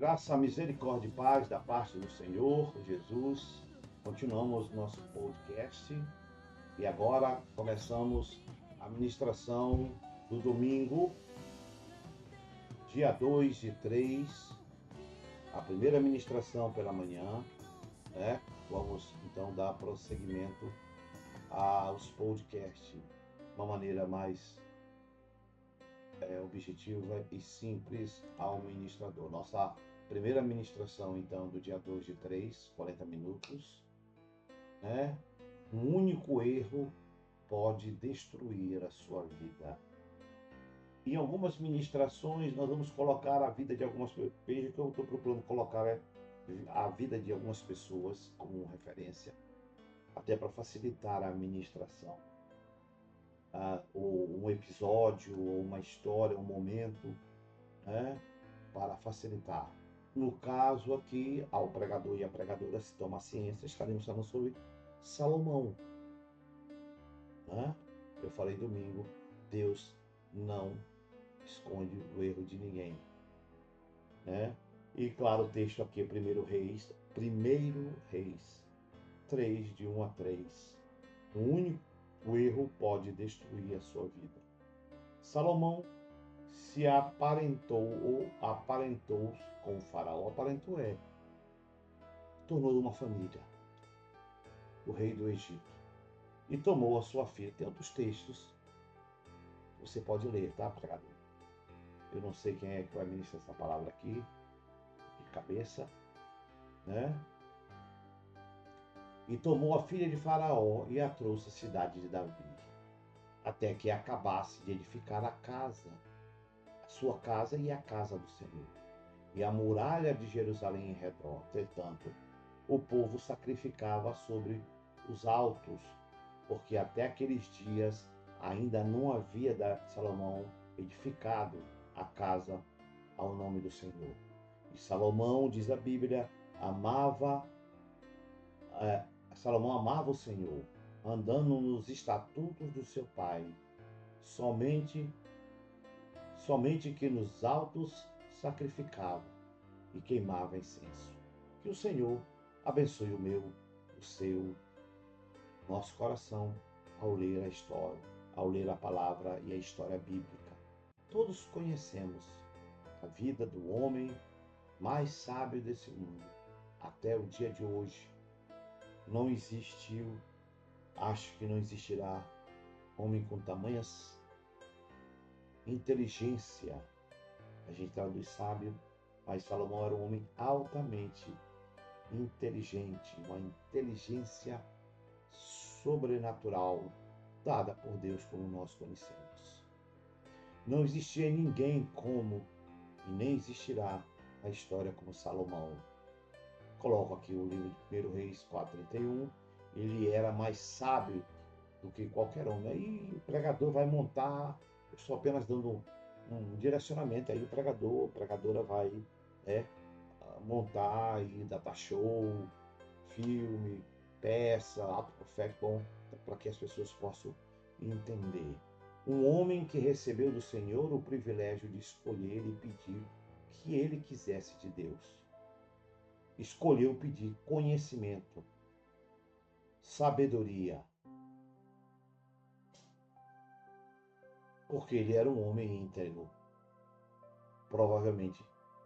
Graça, misericórdia e paz da parte do Senhor Jesus. Continuamos nosso podcast e agora começamos a ministração do domingo, dia 2 de 3, a primeira ministração pela manhã, né? Vamos então dar prosseguimento aos podcasts de uma maneira mais objetiva e simples ao ministrador. Nossa primeira ministração, então, do dia 2 de 3, 40 minutos, né? Um único erro pode destruir a sua vida. Em algumas ministrações, nós vamos colocar a vida de algumas pessoas. Veja que eu estou procurando colocar a vida de algumas pessoas como referência, até para facilitar a ministração. Ou um episódio, ou uma história, um momento, né? Para facilitar. No caso aqui, ao pregador e a pregadora, se toma ciência, estaremos falando sobre Salomão. Né? Eu falei domingo, Deus não esconde o erro de ninguém. Né? E claro, o texto aqui é 1 Reis 3, de 1 a 3. Um único erro pode destruir a sua vida. Salomão se aparentou com o faraó. Aparentou tornou uma família, o rei do Egito, e tomou a sua filha. Tem outros textos, você pode ler, tá, pregador? Eu não sei quem é que vai ministrar essa palavra aqui, de cabeça, né? E tomou a filha de Faraó e a trouxe à cidade de Davi, até que acabasse de edificar a sua casa e a casa do Senhor, e a muralha de Jerusalém em redor. Entretanto, o povo sacrificava sobre os altos, porque até aqueles dias ainda não havia Salomão edificado a casa ao nome do Senhor. E Salomão, diz a Bíblia, Salomão amava o Senhor, andando nos estatutos do seu pai, somente que nos altos sacrificava e queimava incenso. Que o Senhor abençoe o seu, nosso coração ao ler a história, ao ler a palavra e a história bíblica. Todos conhecemos a vida do homem mais sábio desse mundo. Até o dia de hoje não existiu, acho que não existirá homem com tamanha inteligência. A gente traduz sábio, mas Salomão era um homem altamente inteligente, uma inteligência sobrenatural dada por Deus como nós conhecemos. Não existia ninguém como e nem existirá a história como Salomão. Coloco aqui o livro de 1 Reis 4:31. Ele era mais sábio do que qualquer homem. Aí o pregador vai montar, eu estou apenas dando um direcionamento, aí o pregador, a pregadora vai montar e data show, filme, peça, ato profético, bom, para que as pessoas possam entender. Um homem que recebeu do Senhor o privilégio de escolher e pedir o que ele quisesse de Deus. Escolheu pedir conhecimento, sabedoria, porque ele era um homem íntegro. Provavelmente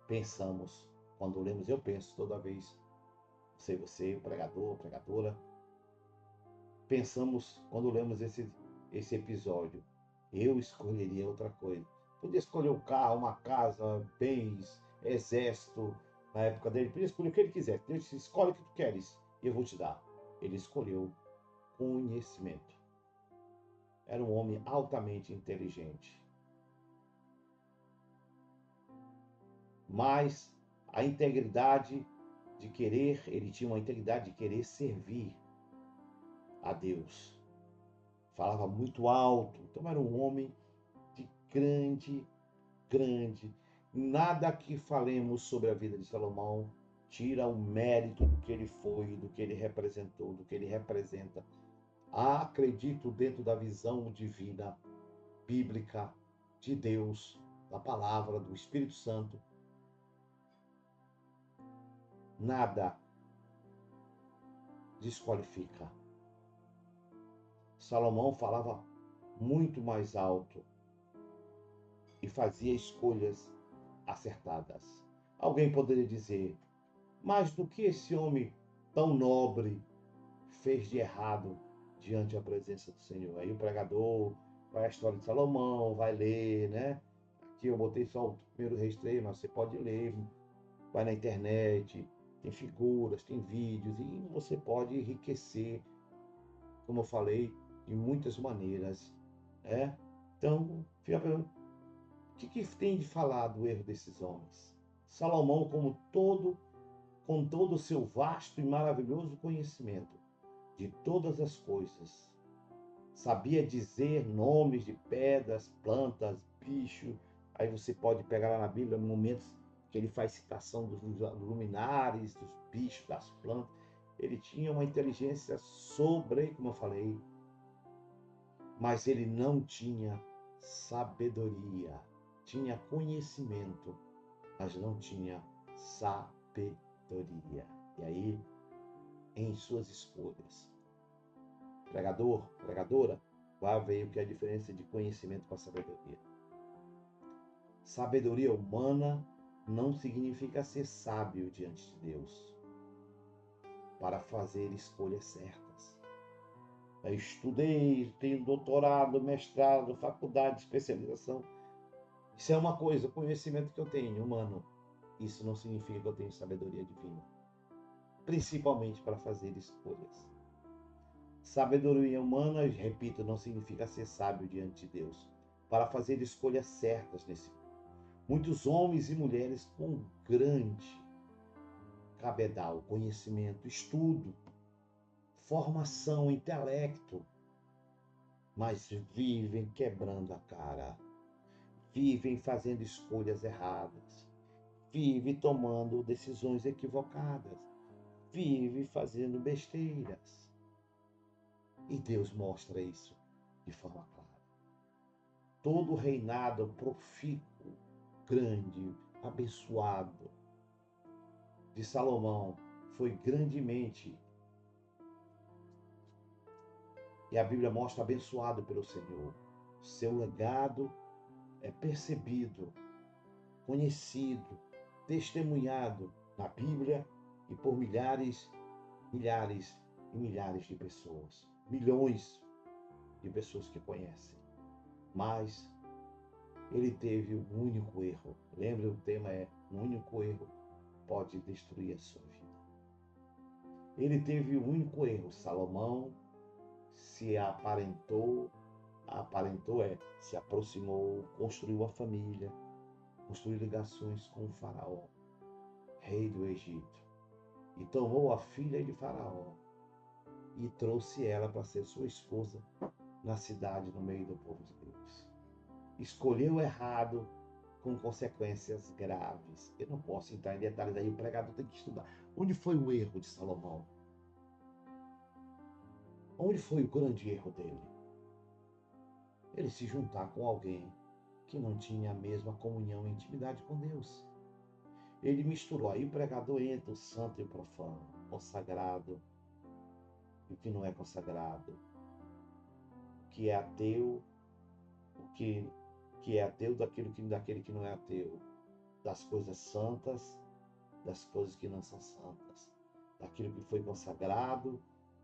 pensamos, quando lemos, eu penso toda vez, você, pregador, pregadora, pensamos quando lemos esse episódio, eu escolheria outra coisa. Podia escolher um carro, uma casa, bens, exército, na época dele, podia escolher o que ele quiser. Deus disse, escolhe o que tu queres e eu vou te dar. Ele escolheu conhecimento. Era um homem altamente inteligente. Mas a integridade de querer, ele tinha uma integridade de querer servir a Deus. Falava muito alto, então era um homem de grande. Nada que falemos sobre a vida de Salomão tira o mérito do que ele foi, do que ele representou, do que ele representa. Acredito dentro da visão divina, bíblica, de Deus, da palavra, do Espírito Santo, nada desqualifica. Salomão falava muito mais alto e fazia escolhas acertadas. Alguém poderia dizer, mas do que esse homem tão nobre fez de errado diante da presença do Senhor? Aí o pregador vai à história de Salomão, vai ler, né? Aqui eu botei só o primeiro Reis 3, mas você pode ler, vai na internet, tem figuras, tem vídeos, e você pode enriquecer, como eu falei, de muitas maneiras. Então, fica a pergunta, o que tem de falar do erro desses homens? Salomão, com todo o seu vasto e maravilhoso conhecimento de todas as coisas, sabia dizer nomes de pedras, plantas, bichos. Aí você pode pegar lá na Bíblia momentos que ele faz citação dos luminares, dos bichos, das plantas. Ele tinha uma inteligência sobre, como eu falei, mas ele não tinha sabedoria. Tinha conhecimento, mas não tinha sabedoria. E aí, em suas escolhas, pregador, pregadora, vai ver o que é a diferença de conhecimento para sabedoria. Sabedoria humana não significa ser sábio diante de Deus para fazer escolhas certas. Eu estudei, tenho doutorado, mestrado, faculdade, especialização. Isso é uma coisa, conhecimento que eu tenho, humano. Isso não significa que eu tenho sabedoria divina, principalmente para fazer escolhas. Sabedoria humana, repito, não significa ser sábio diante de Deus, para fazer escolhas certas nesse mundo. Muitos homens e mulheres com grande cabedal, conhecimento, estudo, formação, intelecto, mas vivem quebrando a cara, vivem fazendo escolhas erradas, vivem tomando decisões equivocadas, vivem fazendo besteiras. E Deus mostra isso de forma clara. Todo o reinado profícuo, grande, abençoado de Salomão foi grandemente, e a Bíblia mostra, abençoado pelo Senhor. Seu legado é percebido, conhecido, testemunhado na Bíblia e por milhares, milhares e milhares de pessoas. Milhões de pessoas que conhecem. Mas ele teve um único erro. Lembra, o tema é: um único erro pode destruir a sua vida. Ele teve um único erro. Salomão se se aproximou, construiu a família, construiu ligações com o faraó, rei do Egito, e tomou a filha de faraó e trouxe ela para ser sua esposa na cidade, no meio do povo de Deus. Escolheu errado, com consequências graves. Eu não posso entrar em detalhes aí, o pregador tem que estudar. Onde foi o erro de Salomão? Onde foi o grande erro dele? Ele se juntar com alguém que não tinha a mesma comunhão e intimidade com Deus. Ele misturou, aí o pregador entra, o santo e o profano, o sagrado e o que não é consagrado, o que é ateu, o que é ateu daquele que não é ateu, das coisas santas, das coisas que não são santas, daquilo que foi consagrado,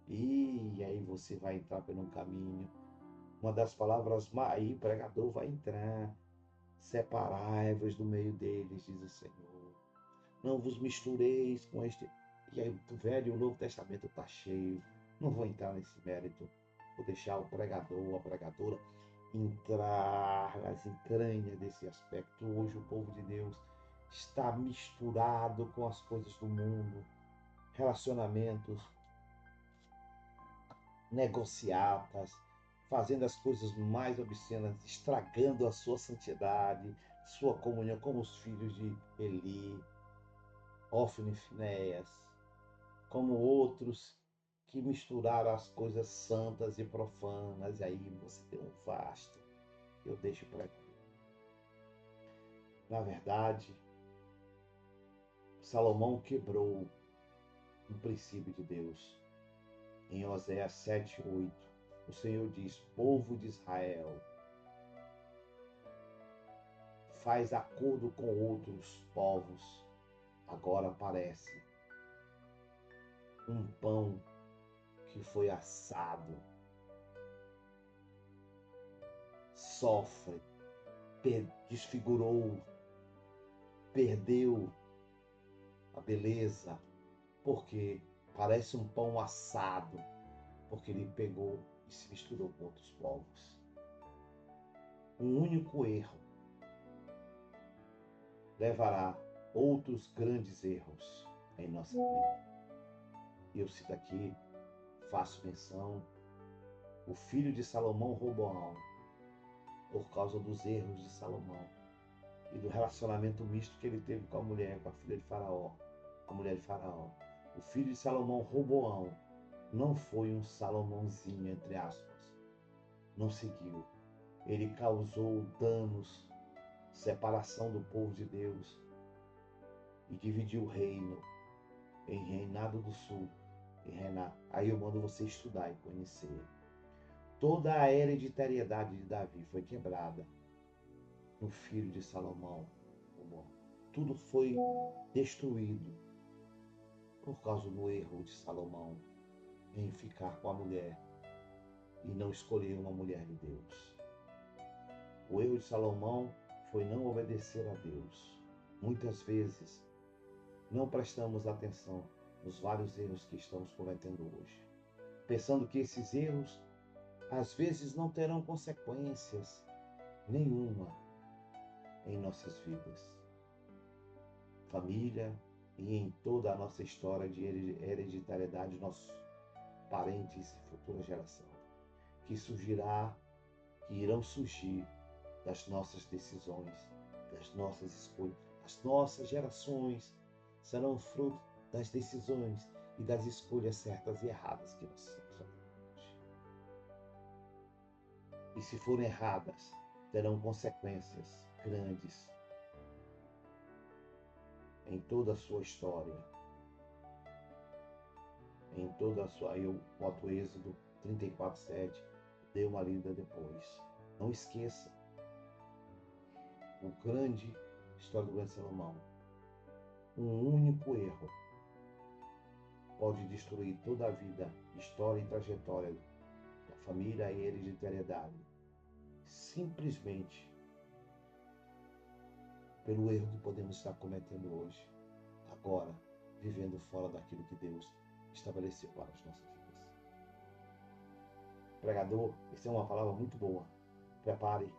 e aí você vai entrar por um caminho. Uma das palavras, aí o pregador vai entrar: separai-vos do meio deles, diz o Senhor. Não vos mistureis com este. E aí o Velho e o Novo Testamento está cheio. Não vou entrar nesse mérito. Vou deixar o pregador, a pregadora, entrar nas entranhas desse aspecto. Hoje o povo de Deus está misturado com as coisas do mundo, relacionamentos, negociatas, fazendo as coisas mais obscenas, estragando a sua santidade, sua comunhão, como os filhos de Eli, Hófni e Finéias, como outros que misturaram as coisas santas e profanas, e aí você tem um vasto. Eu deixo para aqui. Na verdade, Salomão quebrou um princípio de Deus. Em Oséias 7:8, o Senhor diz: povo de Israel, faz acordo com outros povos. Agora parece um pão que foi assado, sofre, desfigurou, perdeu a beleza, porque parece um pão assado, porque ele pegou e se misturou com outros povos. Um único erro levará outros grandes erros em nossa vida. E eu cito aqui, faço menção, o filho de Salomão, Roboão, por causa dos erros de Salomão e do relacionamento misto que ele teve com a mulher, com a filha de Faraó, a mulher de Faraó. O filho de Salomão, Roboão, não foi um Salomãozinho, entre aspas. Não seguiu. Ele causou danos, separação do povo de Deus e dividiu o reino em reinado do sul e reinado. Aí eu mando você estudar e conhecer. Toda a hereditariedade de Davi foi quebrada no filho de Salomão. Tudo foi destruído por causa do erro de Salomão em ficar com a mulher e não escolher uma mulher de Deus. O erro de Salomão foi não obedecer a Deus. Muitas vezes não prestamos atenção nos vários erros que estamos cometendo hoje, pensando que esses erros às vezes não terão consequências nenhuma em nossas vidas, família e em toda a nossa história de hereditariedade, nossos parentes e futura geração, que irão surgir das nossas decisões, das nossas escolhas. As nossas gerações serão fruto das decisões e das escolhas certas e erradas que nós estamos fazendo hoje. E se forem erradas, terão consequências grandes em toda a sua história, em toda a sua... Eu boto Êxodo 34:7, dê uma lida depois. Não esqueça o grande história do grande Salomão. Um único erro pode destruir toda a vida, história e trajetória da família e hereditariedade, simplesmente pelo erro que podemos estar cometendo hoje, agora, vivendo fora daquilo que Deus estabeleceu para as nossas vidas. Pregador, essa é uma palavra muito boa. Prepare,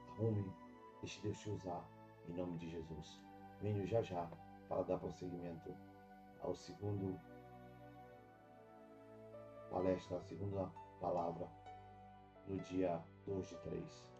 arrume, deixe Deus te usar, em nome de Jesus. Venho já já para dar prosseguimento ao segundo palestra, a segunda palavra, no dia 2/3.